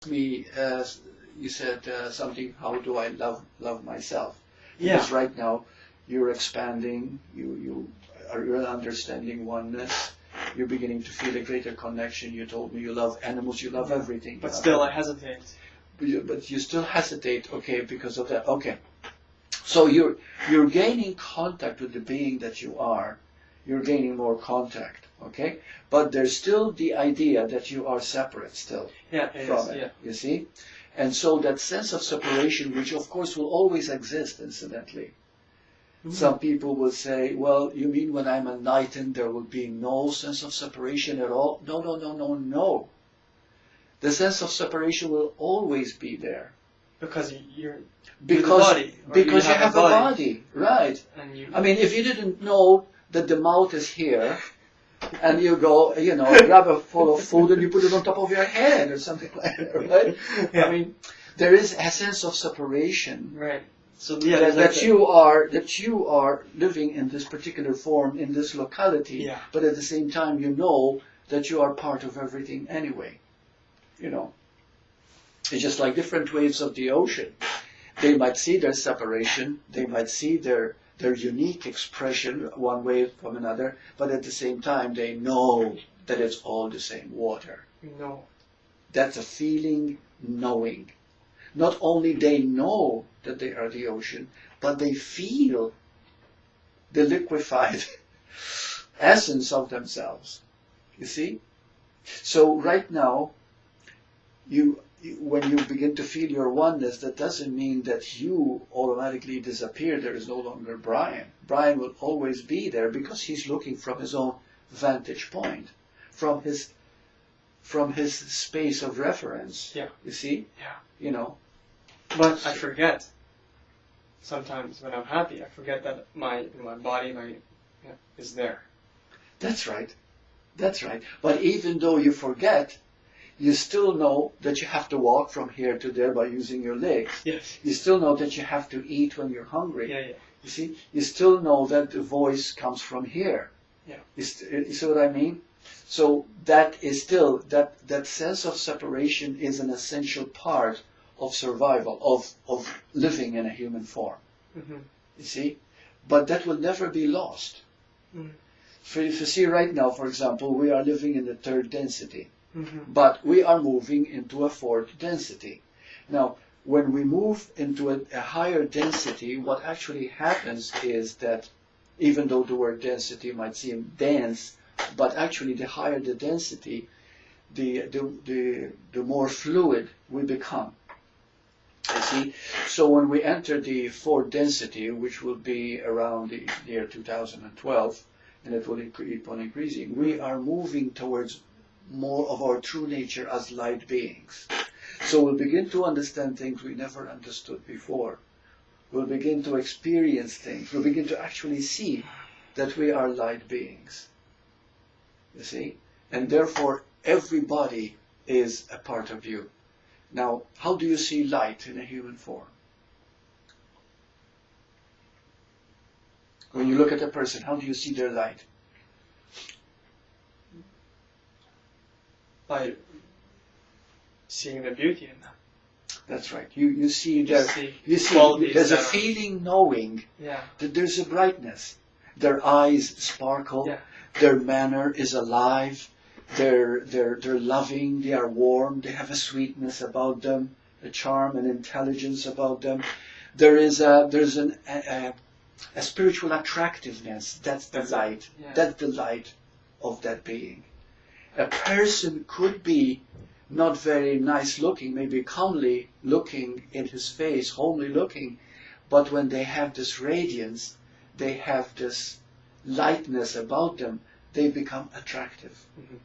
Me, you said something. How do I love myself? Yeah. Because right now you're expanding. You are understanding oneness. You're beginning to feel a greater connection. You told me you love animals. You love everything. But still, I hesitate. But you still hesitate. Okay, because of that. Okay. So you're gaining contact with the being that you are. You're gaining more contact. Okay, but there's still the idea that you are separate still from it. Yeah. You see, and so that sense of separation, which of course will always exist, incidentally. Mm-hmm. Some people will say, "Well, you mean when I'm enlightened, there will be no sense of separation at all?" No, no, no, no, no. The sense of separation will always be there. Because you're the body. Because you have a body, right? I mean, if you didn't know that the mouth is here, and you go, grab a full of food and you put it on top of your head or something like that, right? Yeah. I mean, there is a sense of separation, right? So that you are living in this particular form in this locality, but at the same time you know that you are part of everything anyway. It's just like different waves of the ocean. They might see their separation, they might see their unique expression, one wave from another, but at the same time they know that it's all the same water. No. That's a feeling, knowing. Not only they know that they are the ocean, but they feel the liquefied essence of themselves. You see? So right now, when you begin to feel your oneness, that doesn't mean that you automatically disappear. There is no longer Brian. Brian will always be there because he's looking from his own vantage point, from his space of reference. Yeah. You see? Yeah. But I forget. Sometimes when I'm happy, I forget that my body is there. That's right. That's right. But even though you forget, you still know that you have to walk from here to there by using your legs. Yes. You still know that you have to eat when you're hungry. Yeah. You see? You still know that the voice comes from here. Yeah. You see what I mean? So that is still, that sense of separation is an essential part of survival, of living in a human form. Mm-hmm. You see? But that will never be lost. Mm-hmm. If you see right now, for example, we are living in the third density. Mm-hmm. But we are moving into a fourth density. Now, when we move into a higher density, what actually happens is that, even though the word density might seem dense, but actually the higher the density, the more fluid we become. You see? So when we enter the fourth density, which will be around the year 2012, and it will keep on increasing, we are moving towards more of our true nature as light beings. So we'll begin to understand things we never understood before. We'll begin to experience things. We'll begin to actually see that we are light beings. You see? And therefore, everybody is a part of you. Now, how do you see light in a human form? When you look at a person, how do you see their light? By seeing the beauty in them. That's right. You see there's a feeling, knowing that there's a brightness. Their eyes sparkle. Yeah. Their manner is alive. They're loving. They are warm. They have a sweetness about them, a charm and intelligence about them. There's a spiritual attractiveness. That's the light. Yeah. That's the light of that being. A person could be not very nice looking, maybe comely looking in his face, homely looking, but when they have this radiance, they have this lightness about them, they become attractive. Mm-hmm.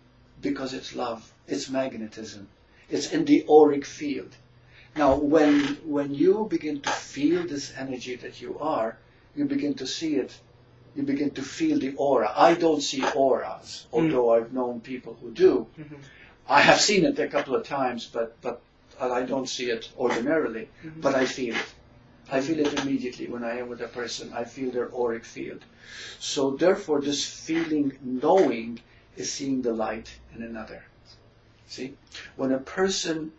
Because it's love, it's magnetism, it's in the auric field. Now, when you begin to feel this energy that you are, you begin to see it. You begin to feel the aura. I don't see auras, although I've known people who do. Mm-hmm. I have seen it a couple of times, but I don't see it ordinarily. Mm-hmm. But I feel it. I feel it immediately when I am with a person. I feel their auric field. So therefore, this feeling, knowing, is seeing the light in another. See? When a person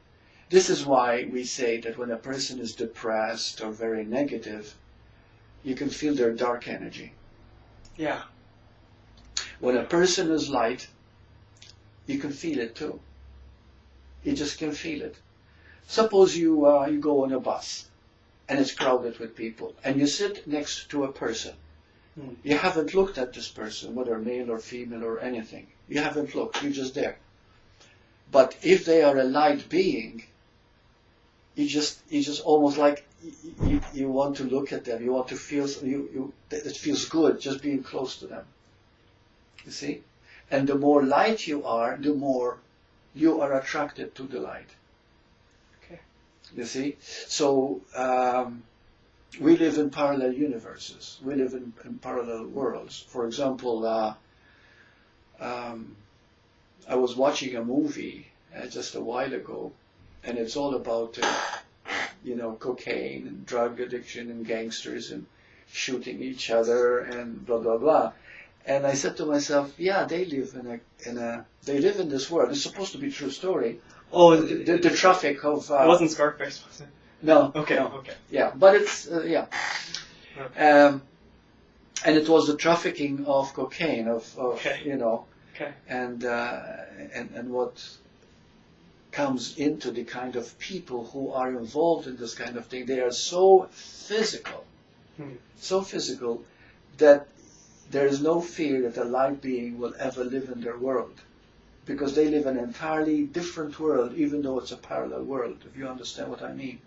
This is why we say that when a person is depressed or very negative, you can feel their dark energy. Yeah. When a person is light, you can feel it too. You just can feel it. Suppose you go on a bus and it's crowded with people and you sit next to a person. You haven't looked at this person, whether male or female or anything. You haven't looked, you're just there. But if they are a light being, you just almost like you want to look at them. You want to feel, it feels good just being close to them. You see? And the more light you are, the more you are attracted to the light. Okay. You see? So we live in parallel universes. We live in parallel worlds. For example, I was watching a movie just a while ago, and it's all about cocaine and drug addiction and gangsters and shooting each other and blah blah blah. And I said to myself, yeah, they live they live in this world. It's supposed to be a true story. Oh, the traffic of. It wasn't Scarface, was it? No. Okay. No. Okay. Yeah, but it's yeah. Okay. And it was the trafficking of cocaine Okay. Okay. And what comes into the kind of people who are involved in this kind of thing. They are so physical, that there is no fear that a light being will ever live in their world, because they live in an entirely different world, even though it's a parallel world, if you understand what I mean.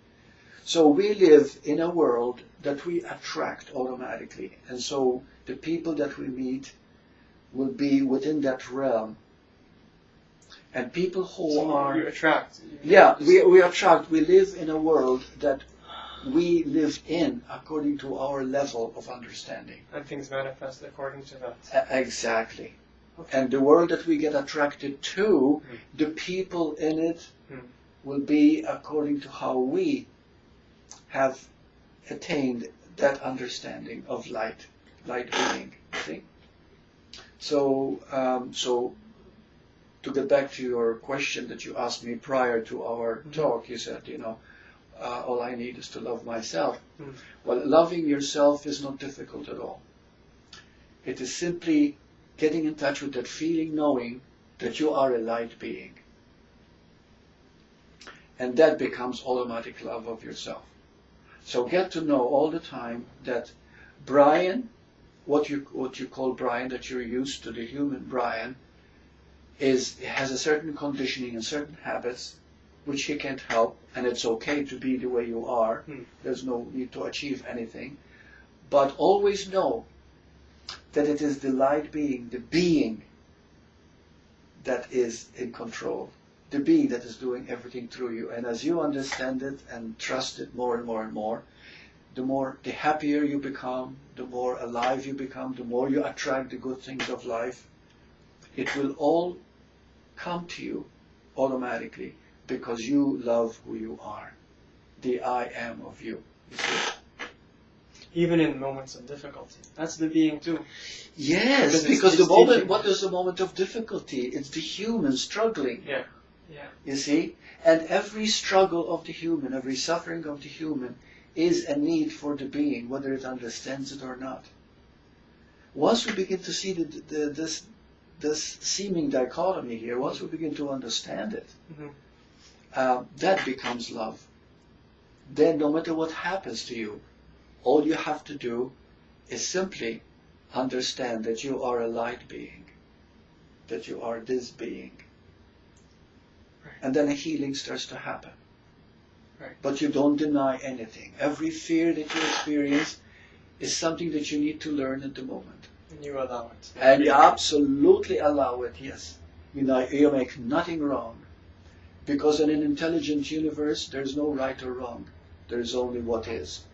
So we live in a world that we attract automatically, and so the people that we meet will be within that realm. And people who are... You attract. Yeah, we attract. We live in a world that we live in according to our level of understanding. And things manifest according to that. Exactly. Okay. And the world that we get attracted to, the people in it will be according to how we have attained that understanding of light being. See? So to get back to your question that you asked me prior to our talk, you said, all I need is to love myself. Well, loving yourself is not difficult at all. It is simply getting in touch with that feeling, knowing that you are a light being. And that becomes automatic love of yourself. So get to know all the time that Brian, what you call Brian, that you're used to, the human Brian, has a certain conditioning and certain habits which he can't help, and it's okay to be the way you are. There's no need to achieve anything. But always know that it is the light being, the being that is in control, the being that is doing everything through you. And as you understand it and trust it more and more and more, the happier you become, the more alive you become, the more you attract the good things of life. It will all come to you automatically because you love who you are, the I am of you. You see? Even in moments of difficulty, that's the being too. Yes, because the moment. What is the moment of difficulty? It's the human struggling. Yeah. You see, and every struggle of the human, every suffering of the human, is a need for the being, whether it understands it or not. Once we begin to see this seeming dichotomy here, once we begin to understand it, that becomes love. Then no matter what happens to you, all you have to do is simply understand that you are a light being, that you are this being. Right. And then a healing starts to happen. Right. But you don't deny anything. Every fear that you experience is something that you need to learn at the moment. And you allow it. And you absolutely allow it, yes. You make nothing wrong. Because in an intelligent universe, there's no right or wrong. There's only what is.